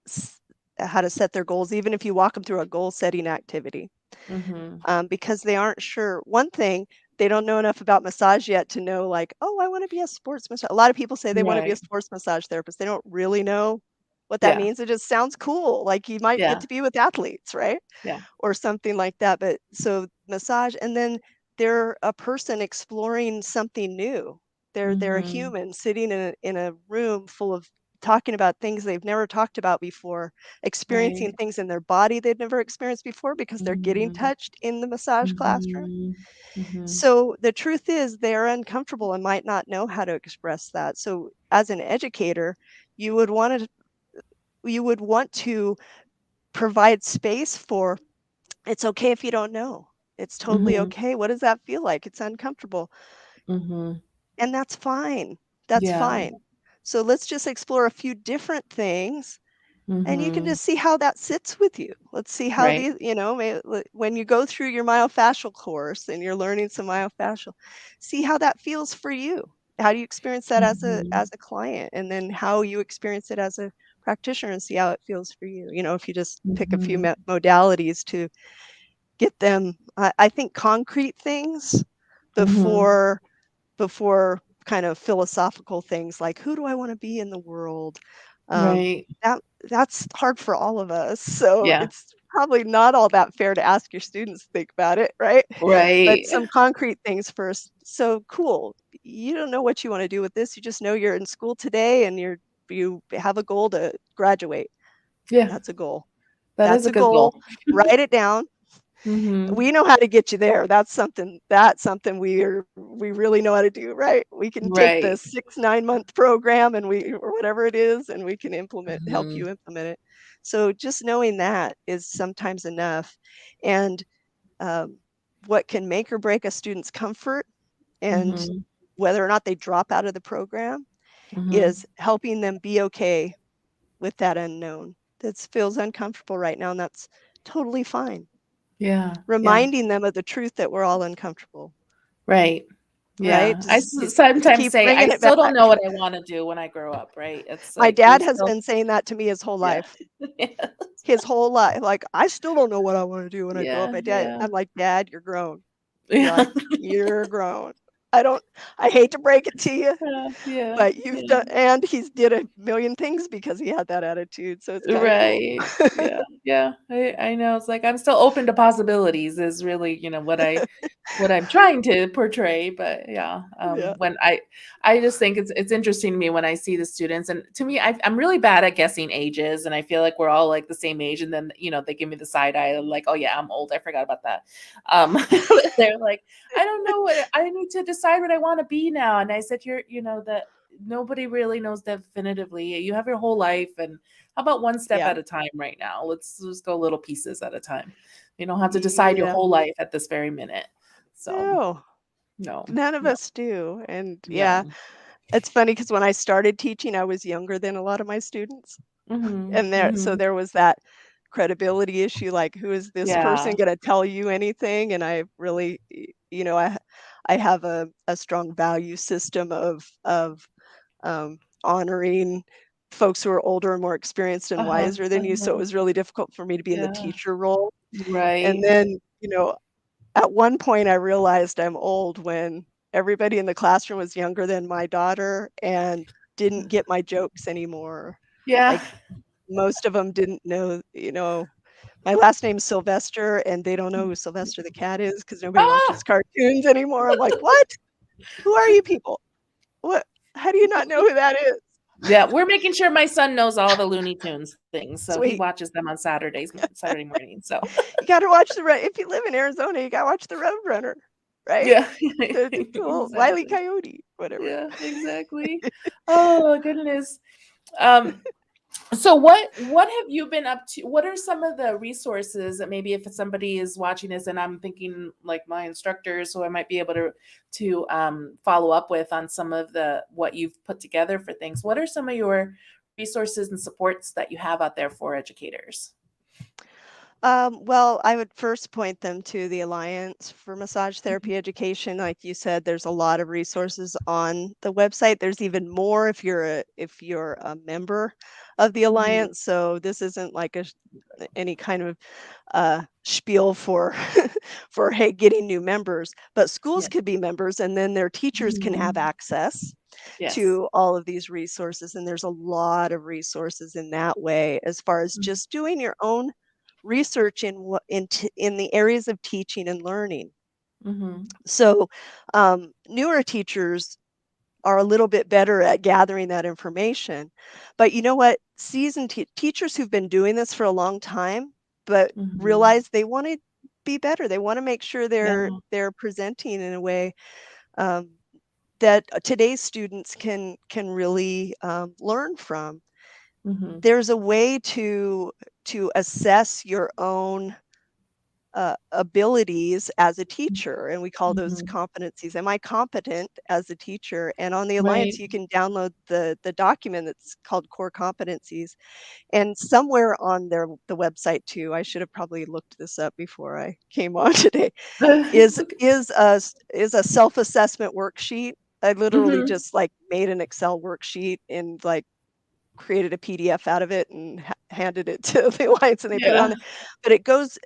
s how to set their goals, even if you walk them through a goal setting activity, mhm. because they aren't sure. One thing, they don't know enough about massage yet to know, like, "Oh, I wanna be a sports massage." A lot of people say they wanna be a Right. sports massage therapist. They don't really know what that Yeah, means. It just sounds cool, like you might get yeah, to be with athletes, right? yeah. Or something like that. But so massage, and then they're a person exploring something new. They're a Mhm. human sitting in a room full of talking about things they've never talked about before, experiencing Right. things in their body they've never experienced before because they're getting Mhm, touched in the massage classroom. mhm, mhm, So the truth is they're uncomfortable and might not know how to express that. So as an educator, you would want to you would want to provide space for it's okay if you don't know. It's totally mhm, okay. What does that feel like? It's uncomfortable. mhm. And that's fine. That's Yeah. fine. So let's just explore a few different things and you can Mhm. just see how that sits with you. Let's see how Right. these, when you go through your myofascial course and you're learning some myofascial, see how that feels for you. How do you experience that as a Mhm, as a client and then how you experience it as a practitioner and see how it feels for you. If you just pick a few mhm, modalities to get them I think concrete things mhm. before before kind of philosophical things like, "Who do I wanna be in the world?" Um, Right. that that's hard for all of us, so Yeah. it's probably not all that fair to ask your students to think about it, right? But Right. some concrete things first. So, cool. You don't know what you wanna do with this, you just know you're in school today and you have a goal to graduate. Yeah. That's a goal. That is That's a a good goal. goal. Write it down. Mhm. We know how to get you there. That's something we really know how to do, right? We can take the Right. 6, 9 month program and we or whatever it is, and we can help Mhm. you implement it. So just knowing that is sometimes enough. And um, what can make or break a student's comfort and Mhm. whether or not they drop out of the program Mhm. is helping them be okay with that unknown. That feels uncomfortable right now, and that's totally fine. Yeah. Yeah. Reminding them of the truth that we're all uncomfortable, Right. right? Yeah. I Just sometimes keep say I bringing it still don't back. know what I want to do when I grow up, right? It's My like we dad has still been saying that to me his whole yeah. life. His whole life, like, "I still don't know what I wanna do when I grow up." Yeah. My dad Yeah. I'm like, "Dad, you're grown." You're Yeah. like, "You're grown." I don't I hate to break it to you, Yeah. Yeah. but you've Yeah. done and he's did a million things because he had that attitude, so it's kinda cool. Right. Yeah. Yeah. I know. It's like I'm still open to possibilities is really, what I'm trying to portray, but yeah, Yeah, when I just think it's interesting to me when I see the students, and to me, I'm really bad at guessing ages, and I feel like we're all like the same age, and then they give me the side eye, I'm like, oh yeah, I'm old, I forgot about that. Um, they're like, I don't know what I need to decide what I want to be now, and I said, that nobody really knows definitively. You have your whole life, and how about one step yeah, at a time right now? Let's just go little pieces at a time. You don't have to decide your yeah. whole life at this very minute. So, No, no, none of no. us do, and Yeah. yeah, it's funny because when I started teaching, I was younger than a lot of my students. Mhm. And so Mhm. there was that credibility issue, like, who is this person Yeah. gonna tell you anything? And I really, I have a strong value system of honoring folks who are older and more experienced and Uh-huh. wiser than you. So it Uh-huh. was really difficult for me to be in the Yeah. teacher role. And Right. then, at one point I realized I'm old when everybody in the classroom was younger than my daughter and didn't get my jokes anymore. Yeah. Like most of them didn't know, my last name's Sylvester, and they don't know who Sylvester the cat is because nobody Ah! watches cartoons anymore. I'm like, "What? Who are you people? What how do you not know who that is?" Yeah, we're making sure my son knows all the Looney Tunes things, so he Sweet. watches them on Saturday morning, so You gotta watch if you live in Arizona, you gotta watch the Roadrunner, right? yeah. The cool Wile E. Exactly. Coyote, whatever. Yeah, exactly. Oh, goodness. Um, So what have you been up to? What are some of the resources that maybe if somebody is watching this and I'm thinking like my instructors who I might be able to follow up with on some of the what you've put together for things. What are some of your resources and supports that you have out there for educators? Well, I would first point them to the Alliance for Massage Therapy Education. Like you said, there's a lot of resources on the website. There's even more if you're a member of the Mhm. Alliance. So this isn't like any kind of spiel for for hey getting new members, but schools Yeah. could be members, and then their teachers can have Mhm. access Yes. to all of these resources. And there's a lot of resources in that way as far as Mhm. just doing your own research in the areas of teaching and learning. Mhm. So newer teachers are a little bit better at gathering that information. But you know what? Seasoned teachers who've been doing this for a long time, but Mhm. realize they want to be better. They want to make sure Yeah. they're presenting in a way um, that today's students can really learn from. Mhm. There's a way to assess your own abilities as a teacher, and we call those Mhm. competencies. Am I competent as a teacher? And on the Alliance, Right. you can download the document that's called Core Competencies. And somewhere on the website too, I should have probably looked this up before I came on today, It's is okay. is a self-assessment worksheet. I literally Mhm. just like made an Excel worksheet and like created a PDF out of it and handed it to the Alliance and they put it on Yeah. there. But it goes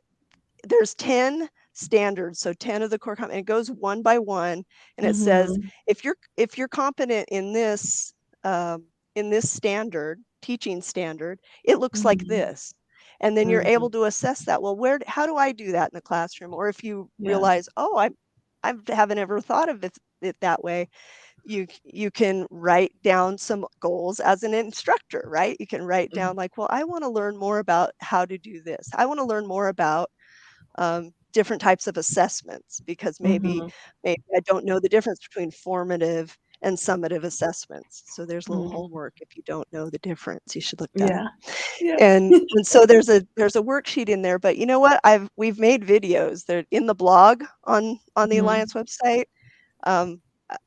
there's 10 standards, so 10 of the core and it goes one by one, and it says, Mhm. if you're competent in this standard, teaching standard, it looks like Mhm. this. And then you're Mhm. able to assess that. Well, how do I do that in the classroom? Or if you Yeah. realize, oh, I haven't ever thought of it that way, you can write down some goals as an instructor, right? You can write Mhm. down like, well, I want to learn more about how to do this. I want to learn more about different types of assessments, because maybe Mhm. maybe I don't know the difference between formative and summative assessments. So there's a little Mhm. homework. If you don't know the difference, you should look that up. Yeah. Yeah. And so there's a worksheet in there, but you know what? We've made videos. They're in the blog on the Mhm. Alliance website. Um,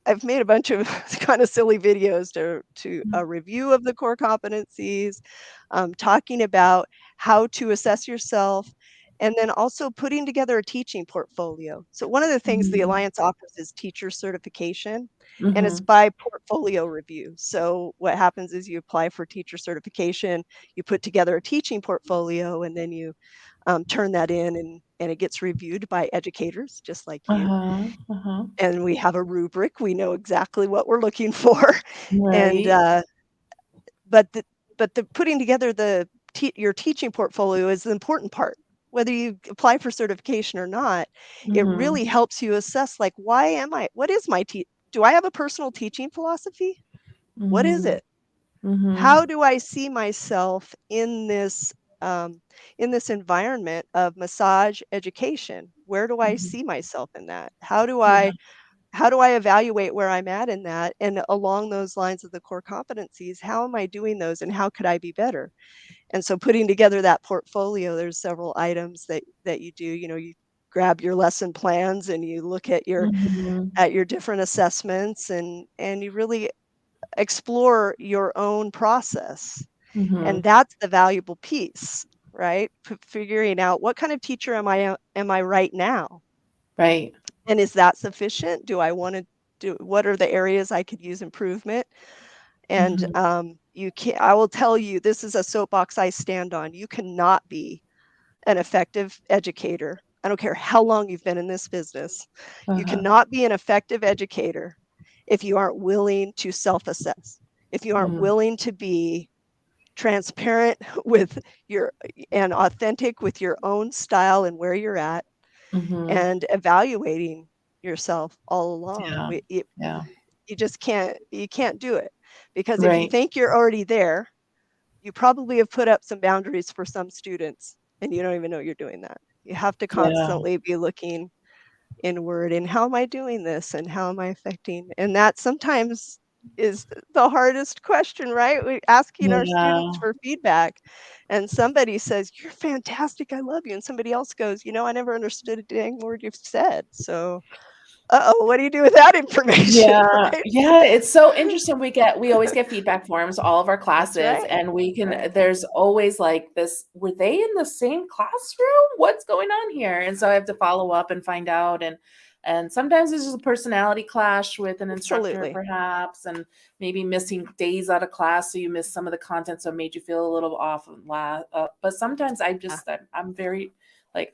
I've made a bunch of kind of silly videos to a review of the core competencies, talking about how to assess yourself, and then also putting together a teaching portfolio. So one of the things the Mhm. Alliance offers is teacher certification, and it's Mhm. by portfolio review. So what happens is you apply for teacher certification, you put together a teaching portfolio, and then you turn that in, and it gets reviewed by educators just like you. Uh-huh. Uh-huh. And we have a rubric. We know exactly what we're looking for. And Right. but the putting together your teaching portfolio is the important part. Whether you apply for certification or not, it Mhm. really helps you assess, like, why am I? What is my do I have a personal teaching philosophy? What is Mhm. it? How Mhm. do I see myself um, in this environment of massage education? Where do I Mhm. see myself in that? Yeah. How do I evaluate where I'm at in that? And along those lines of the core competencies, how am I doing those and how could I be better? And so putting together that portfolio, there's several items that you do. You know, you grab your lesson plans and you look Mhm. at your different assessments, and you really explore your own process. And Mhm. that's the valuable piece, right? Figuring out, what kind of teacher am I right now? Right. And is that sufficient? Do I want to do, what are the areas I could use improvement? And Mhm. you can I will tell you, this is a soapbox I stand on. You cannot be an effective educator. I don't care how long you've been in this business. You Uh-huh. cannot be an effective educator if you aren't willing to self-assess. If you aren't Mhm. willing to be transparent with your and authentic with your own style and where you're at, Mhm. and evaluating yourself all along. Yeah. Yeah. You just can't do it, because if you Right. think you're already there, you probably have put up some boundaries for some students and you don't even know you're doing that. You have to Yeah. constantly be looking inward, and how am I doing this and how am I affecting? And that sometimes is the hardest question, right? We asking our students Yeah. for feedback, and somebody says, "You're fantastic, I love you," and somebody else goes, "I never understood a dang word you've said." So, uh-oh, what do you do with that information, Yeah, right? yeah, it's so interesting. We always get feedback forms, all of our That's classes, right. and we Right. can there's always like this, were they in the same classroom? What's going on here? And so I have to follow up and find out, and sometimes it's just a personality clash with an instructor Absolutely. perhaps, and maybe missing days out of class, so you miss some of the content, so it made you feel a little off and but sometimes Yeah. I'm very like,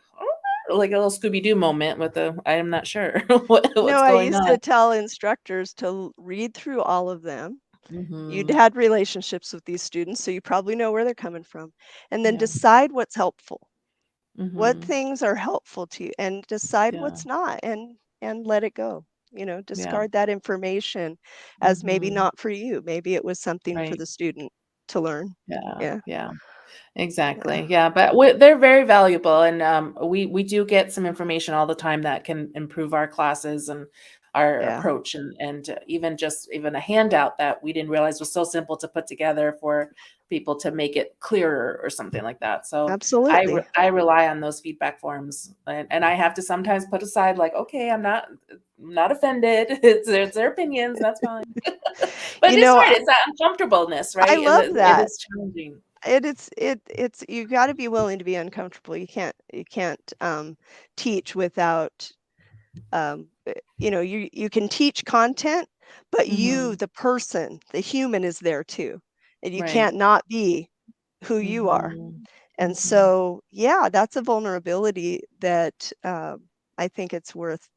like a little Scooby Doo moment with the I'm not sure what's I going used on. to tell instructors to read through all of them. You'd Mhm. had relationships with these students, so you probably know where they're coming from, and then Yeah. decide what's helpful. What Mhm. things are helpful to you, and decide Yeah. what's not, and let it go. Yeah. Discard that information as maybe Mhm. not for you. Maybe it was something for Right. the student to learn. Yeah. Yeah. Yeah. Yeah. Exactly. Yeah, but they're very valuable, and we do get some information all the time that can improve our classes and our Yeah. approach, and even a handout that we didn't realize was so simple to put together for people to make it clearer or something like that. So Absolutely. I rely on those feedback forms, and I have to sometimes put aside like, okay, I'm not offended. It's their opinions. That's fine. But You it's know, hard. I It's that uncomfortableness, I right? love It that. is challenging. It's you got to be willing to be uncomfortable. You can't teach without you can teach content, but Mhm. the person, the human is there too. And you Right. can't not be who you are. Mhm. And Mhm. so, yeah, that's a vulnerability that I think it's worth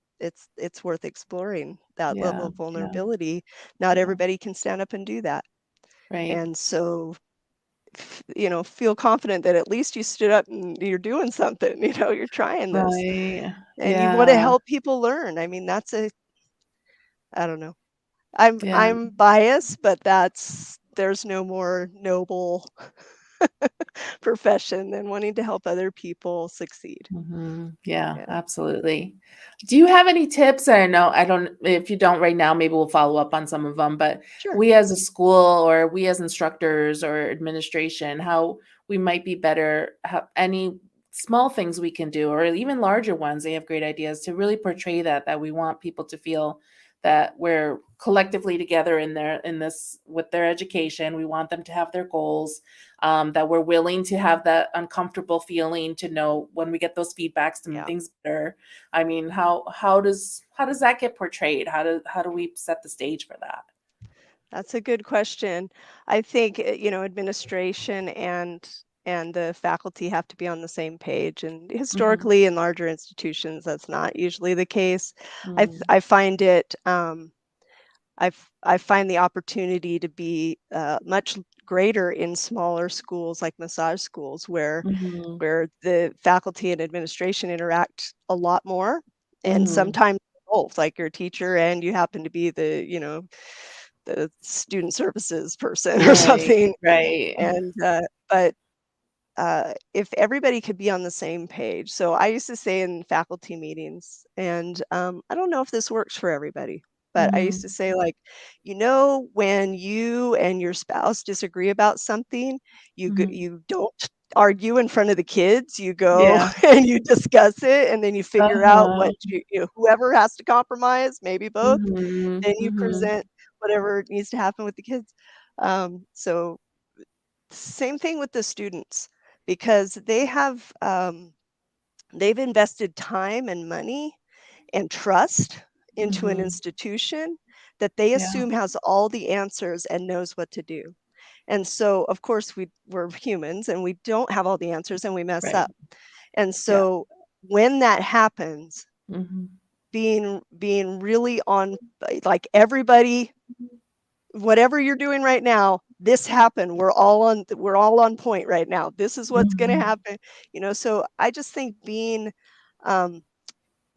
exploring, that level Yeah. of Yeah. vulnerability. Not Yeah. everybody can stand up and do that. Right. And so, feel confident that at least you stood up and you're doing something, you're trying this. Right. And you want to Yeah. help people learn. I mean, I don't know. I'm Yeah. I'm biased, but there's no more noble profession than wanting to help other people succeed. Yeah, Yeah, absolutely. Do you have any tips? I know I don't, if you don't right now, maybe we'll follow up on some of them, but sure. we as a school or we as instructors or administration, how we might be better, any small things we can do, or even larger ones, they have great ideas to really portray that we want people to feel that we're collectively together in this with their education. We want them to have their goals, that we're willing to have that uncomfortable feeling to know when we get those feedbacks to make Yeah. things better. I mean, how does that get portrayed? How do we set the stage for that? That's a good question. I think, administration and the faculty have to be on the same page. And Mhm. historically, in larger institutions, that's not usually the case. Mm. I find it. I find the opportunity to be much greater in smaller schools like massage schools, Mhm. where the faculty and administration interact a lot more, and Mhm. sometimes both, like your teacher and you happen to be the student services person or Right. something. Right. And but if everybody could be on the same page. So I used to say in faculty meetings, and I don't know if this works for everybody, but I used to Mhm. say, like, when you and your spouse disagree about something, Mhm. you don't argue in front of the kids. You go Yeah. and you discuss it, and then you figure out Uh-huh. what whoever has to compromise, maybe both. Mhm. Then you Mhm. present whatever needs to happen with the kids. So same thing with the students, because they've invested time and money and trust into an Mhm. institution that they Yeah. assume has all the answers and knows what to do. And so, of course, we're humans and we don't have all the answers and we mess Right. up. And Yeah. so when that happens, Mhm. being really on, like, everybody, whatever you're doing right now, this happened. We're all on point right now. This is what's going to Mhm. happen. So I just think being um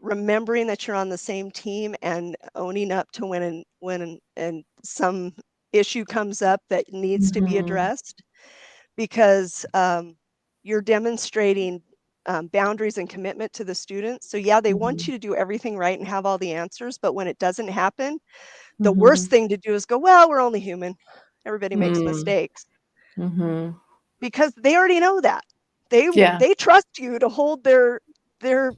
remembering that you're on the same team and owning up to and some issue comes up that needs to be Mhm. addressed, because you're demonstrating boundaries and commitment to the students. So yeah, they want Mhm. you to do everything right and have all the answers, but when it doesn't happen, the worst Mhm. thing to do is go, "Well, we're only human. Everybody makes Mm. mistakes." Mhm. Because they already know that. Yeah. They trust you to hold their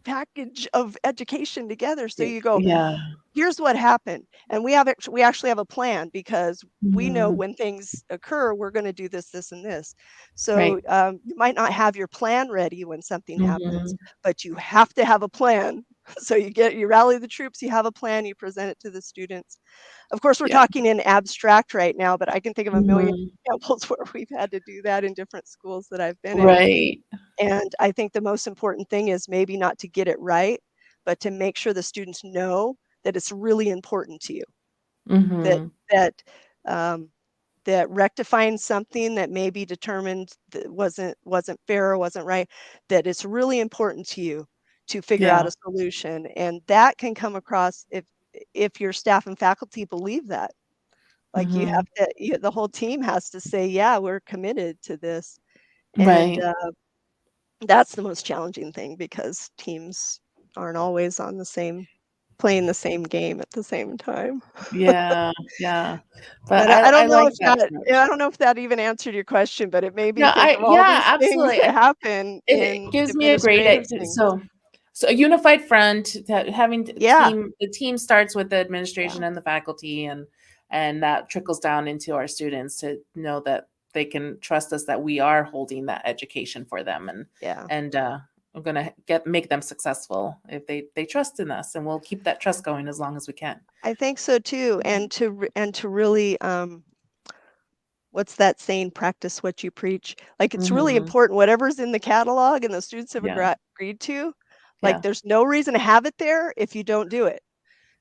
package of education together. So you go, Yeah. "Here's what happened, and we actually have a plan, because we know Mhm. when things occur, we're gonna do this, this, and this." So, Right. you might not have your plan ready when something happens, Mhm. but you have to have a plan. So you rally the troops, you have a plan, you present it to the students. Of course, we're Yeah. talking in abstract right now, but I can think of a million Mhm. examples where we've had to do that in different schools that I've been in. Right. And I think the most important thing is maybe not to get it right, but to make sure the students know that it's really important to you, that Mhm. that um, that rectifying something that may be determined that wasn't fair or wasn't right, that it's really important to you to figure out Yeah. a solution. And that can come across if your staff and faculty believe that. Like, Mhm. the whole team has to say, "Yeah, we're committed to this." And Right. that's the most challenging thing, because teams aren't always on the same playing the same game at the same time. Yeah. Yeah. But But I I don't I know like if that that approach. yeah, I don't know if that even answered your question, but it made me No, think I of all yeah, these things absolutely. that happen It in gives me a great administrative idea. things. So a unified front, having Yeah, the team starts with the yeah, administration and the faculty, and that trickles down into our students to know that they can trust us, that we are holding that education for them, yeah. and we're gonna get make them successful if they trust in us, and we'll keep that trust going as long as we can. I think so too, and to really, what's that saying? "Practice what you preach." Like, it's really Mhm. important, whatever's in the catalog and the students have Yeah. agreed to, like, Yeah. there's no reason to have it there if you don't do it.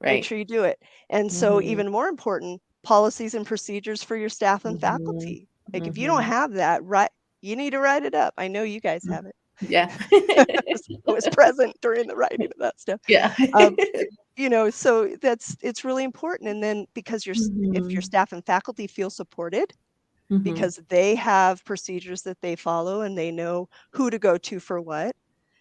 Make Right. sure you do it. And so Mhm. even more important, policies and procedures for your staff and Mhm. faculty. Like, if you don't Mhm. have that, you need to write it up. I know you guys Mm. have it. Yeah. I was present during the writing of that stuff. Yeah. Um, so it's really important. And then, because if your Mhm. staff and faculty feel supported, Mhm. because they have procedures that they follow and they know who to go to for what.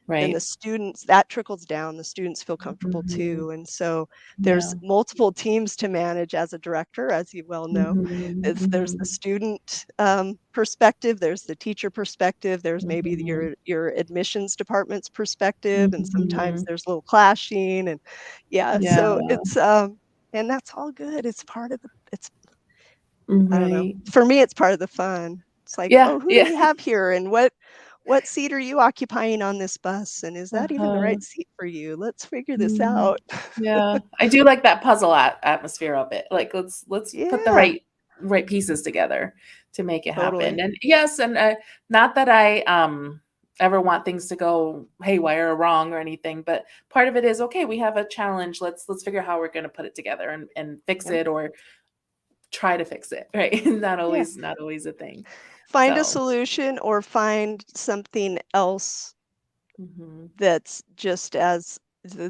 Then the Right. students, that trickles down, the students feel comfortable Mhm. too. And so there's Yeah. multiple teams to manage as a director, as you well know. Mhm. There's the Mhm. student perspective, there's the teacher perspective, there's maybe Mhm. your admissions department's perspective, and sometimes Mhm. there's a little clashing. And yeah, Yeah. so it's and that's all good. It's part of the, it's, I don't know. Right. For me, it's part of the fun. It's like, Yeah. oh, who do Yeah. we have here, and what seat are you occupying on this bus, and is that even the Uh-huh. right seat for you? Let's figure this Mhm. out. Yeah. I do like that puzzle atmosphere of it. Like, let's put the Yeah, right pieces together to make it happen. totally. And yes, and not that I ever want things to go haywire or wrong or anything, but part of it is okay, we have a challenge. Let's figure out how we're going to put it together and fix Yep. it or try to fix it, right? Yeah. Not always a thing. Find a So, solution or find something else mhm. that's just as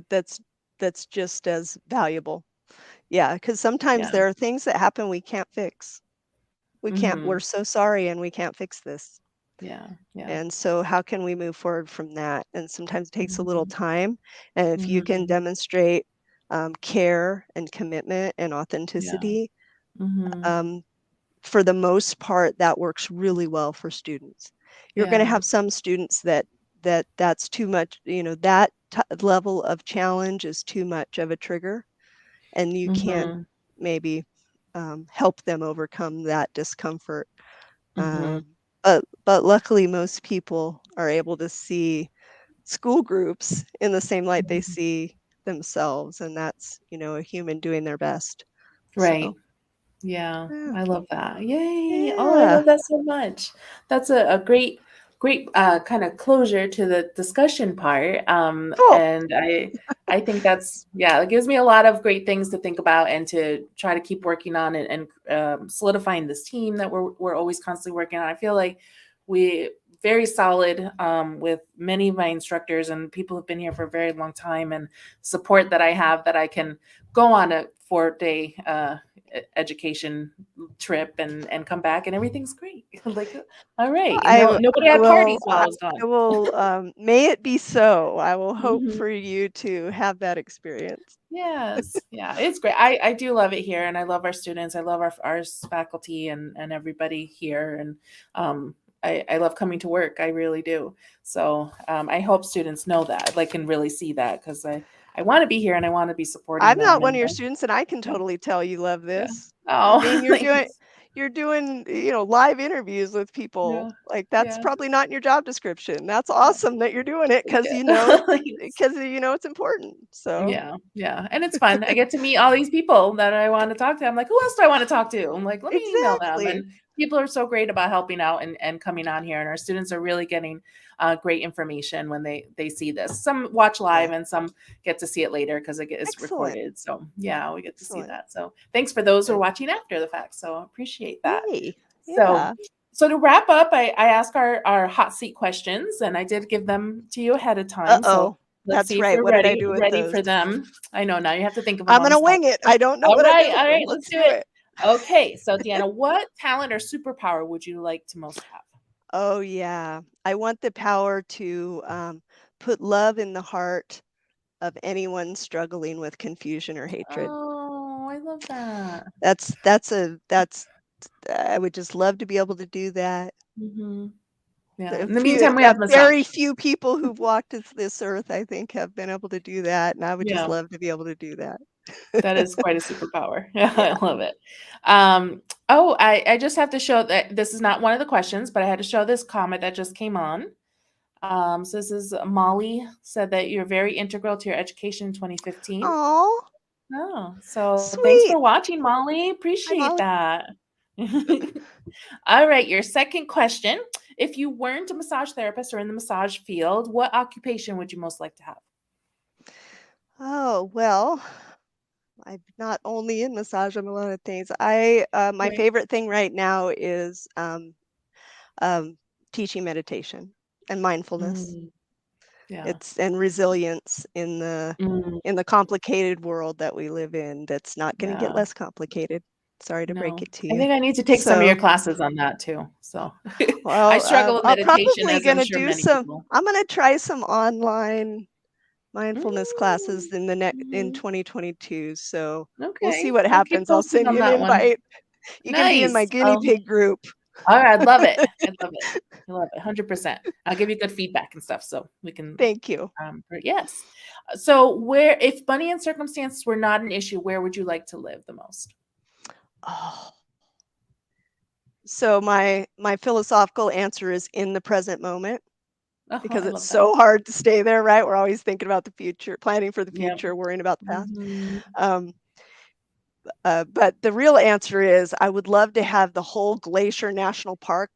that's that's just as valuable. Yeah, because sometimes Yeah. there are things that happen we can't fix. We're Mhm. so sorry and we can't fix this. Yeah. Yeah. And so how can we move forward from that? And sometimes it takes a little Mhm. time. And if you can Mhm. demonstrate care and commitment and Yeah. authenticity, Mhm. um, for the most part, that works really well for students. You're going to Yeah. have some students that's too much, that level of challenge is too much of a trigger, and you can't Mhm. maybe help them overcome that discomfort. Mhm. But luckily, most people are able to see school groups in the same light they Mhm. see themselves, and that's a human doing their best. Right. So Yeah, yeah, I love that. Yay. Oh, I yeah, love that so much. That's a great kind of closure to the discussion part. cool. And I think that's, yeah, it gives me a lot of great things to think about and to try to keep working on and solidifying this team that we're always constantly working on. I feel like we very solid with many of my instructors and people who've been here for a very long time and support that I have that I can go on a 4-day education trip and come back and everything's great. Like, all right, and I no, w- nobody I had will parties while I was gone. I will may it be so. I will hope Mhm. for you to have that experience. Yes, yeah, it's great. I do love it here, and I love our students. I love our faculty and everybody here, and I love coming to work. I really do. So I hope students know that, like, can really see that because I want to be here and I want to be supporting I'm not them. one of And your students, and I can yeah, totally tell you love yeah. this. I Oh, mean, thanks. you're doing, live interviews with people. Yeah, Like, that's yeah. probably not in your job description. That's awesome that you're doing it Thank because you. you know Thanks. because you know it's important. So, Yeah, yeah, and it's fun. I get to meet all these people that I want to talk to. I'm like, who else do I want to talk to? I'm like, let me email them. exactly. And people are so great about helping out and coming on here. And our students are really getting great information when they see this. Some watch live Yeah. and some get to see it later because it's Excellent. recorded. So yeah, we get to see Excellent. that. So thanks for those who are Good. watching after the fact. So I appreciate that. Yay. So Yeah. so to wrap up, I ask our hot seat questions, and I did give them to you ahead of time. So Uh-oh. let's That's see if right. you're What did I do with ready those? for them. I know now you have to think of them I'm on the gonna spot. wing it. I don't know what I did with All them. right, let's Let's do do it. it. Okay, so Deanna, what talent or superpower would you like to most have? Oh, yeah. I want the power to put love in the heart of anyone struggling with confusion or hatred. Oh, I love that. That's I would just love to be able to do that. Hmm. Yeah. The In the meantime, we a have massage. very few people who've walked this earth, I think, have been able to do that, and I would just Yeah, love to be able to do that. that is quite a superpower. Yeah, I Yeah. love it. Oh, I just have to show that this is not one of the questions, but I had to show this comment that just came on. So this is Molly said that you're very integral to your education in 2015. Oh, Oh, so thanks sweet. for watching, Molly. Hi, Appreciate Molly. that. All right, your second question. If you weren't a massage therapist or in the massage field, what occupation would you most like to have? Oh, well, I'm not only in massage, I'm a lot of things. My Right. favorite thing right now is um, teaching meditation and mindfulness. Mm, yeah. It's and resilience Mm, in the complicated world that we live in. That's not going to get yeah. less complicated. Sorry to break No. it to I you. think I need to take some of your So, classes on that too. So I well, struggle with I'll meditation, probably as I'm gonna sure do many some. people. I'm gonna try some online mindfulness classes Mm, in mhm. 2022. So we'll see Okay. what I'll keep happens. I'll posted send on you an that one. invite. You can be in my Nice. guinea Oh, pig group. all right. I love it. I love it. I love it. 100%. I'll give you good feedback and stuff so we can, Thank you. yes. So where, if money and circumstances were not an issue, where would you like to live the most? Oh, so my philosophical answer is in the present moment Oh, because I it's love that. so hard to stay there, right? We're always thinking about the future, planning for the Yep. future, worrying about the past. Mhm. Um, but the real answer is I would love to have the whole Glacier National Park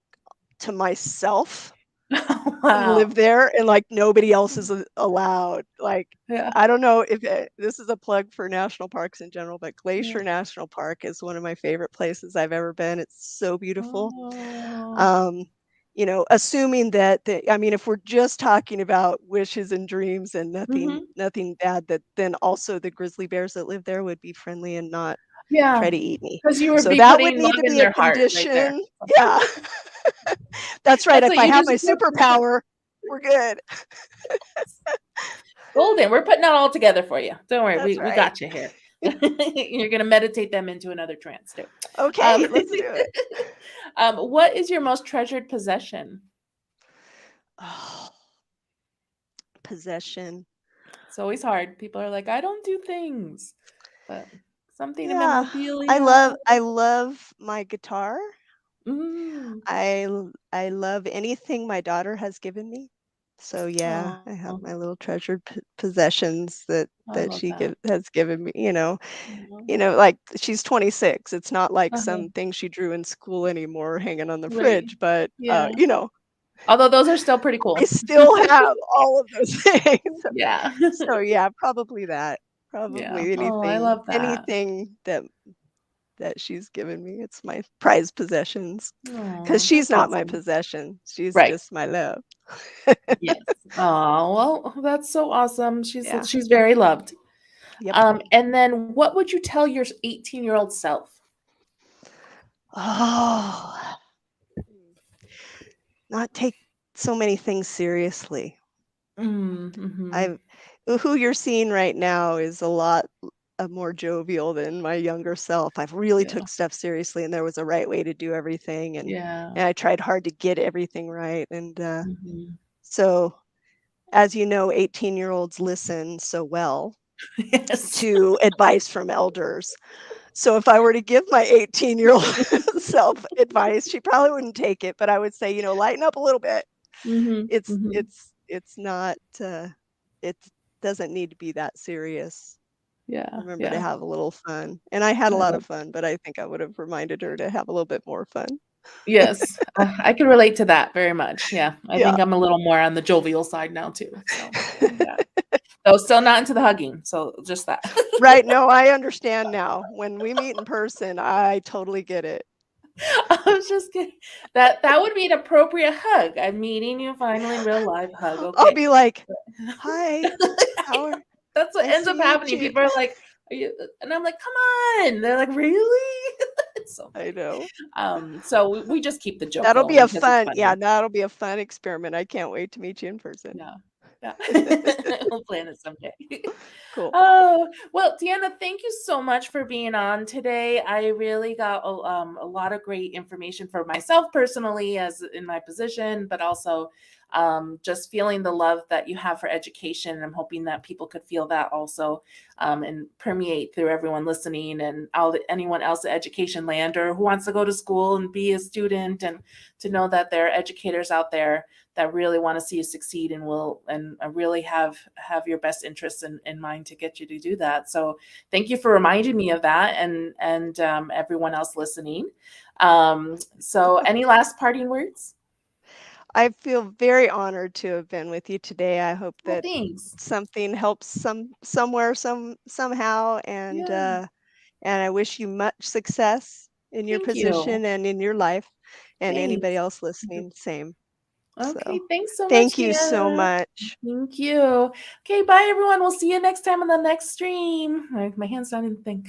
to myself and live Wow. there, and like nobody else is allowed. Like, Yeah. I don't know if this is a plug for national parks in general, but Yeah. Glacier National Park is one of my favorite places I've ever been. It's so beautiful. Oh. Um, assuming that I mean, if we're just talking about wishes and dreams and Mhm. nothing bad, that then also the grizzly bears that live there would be friendly and not Yeah. try to eat me. Because you would So be that would putting need love to in be a their heart right there. condition. Yeah. That's right. That's If what I you have just my superpower, we're good. golden. We're putting it all together for you. Don't worry, That's we right. got you here. You're gonna meditate them into another trance too. Um, Okay, let's do it. what is your most treasured possession? Oh, possession. It's always hard. People are like, I don't do things, but something, a Yeah. memorabilia. I love my guitar. Mm. I love anything my daughter has given me. So yeah, I have Oh, my little treasured possessions I that love that. has given me, Mhm. like she's 26. It's not like Uh-huh. some thing she drew in school anymore hanging on the Right. fridge, but Yeah. Although those are still pretty I cool. still have all of those things. Yeah. So yeah, probably that. Yeah. Probably Oh, I love that. anything that she's given me. It's my prized possessions. Because Oh, she's that's not my awesome. possession. She's Right. just my love. Yes. Oh, well, that's so awesome. Yeah. She's very loved. Yep. And then what would you tell your 18-year-old self? Oh, not take so many things seriously. Mm, mhm. I who you're seeing right now is a lot more jovial than my younger self. I've really Yeah. took stuff seriously, and there was a right way to do everything, Yeah. and I tried hard to get everything right. And Mhm. so, as you know, 18-year-olds listen so well Yes. to advice from elders. So if I were to give my 18-year-old self advice, she probably wouldn't take it, but I would say, lighten up a little bit. Mhm. Mhm. It's not it doesn't need to be that serious. Yeah. Remember to Yeah. have a little fun. And I had a I lot love of fun, but I think I would have reminded her to have a little bit more fun. Yes. I can relate to that very much. Yeah. I Yeah. think I'm a little more on the jovial side now too. So, yeah. Though still not into the hugging. So just that. Right, no, I understand now. When we meet in person, I totally get it. I was just kidding. That would be an appropriate hug. I'm meeting you finally in real life hug. I'll Okay. be like, "Hi, how are That's what nice ends to up meet happening. you." People are like, "Are you?" And I'm like, "Come on!" They're like, "Really?" It's so I funny. know. So we just keep the joke That'll be a going because it's fun yeah, funny. that'll be a fun experiment. I can't wait to meet you in person. Yeah, yeah. We'll plan it someday. Cool. Oh, well, Deanna, thank you so much for being on today. I really got a lot of great information for myself personally, as in my position, but also just feeling the love that you have for education. I'm hoping that people could feel that also, and permeate through everyone listening and anyone else at education land or who wants to go to school and be a student, and to know that there are educators out there that really want to see you succeed and will and really have your best interests in mind to get you to do that. So thank you for reminding me of that, and everyone else listening. So any last parting words? I feel very honored to have been with you today. I hope Well, that thanks. something helps somewhere somehow, Yeah, and I wish you much success in your thank you. position and in your life, and anybody Thanks. else listening, same. Okay, So, thanks so much, thank you so Deanna. much. Thank you. Okay, bye everyone. We'll see you next time on the next stream. My hand's not in the thing.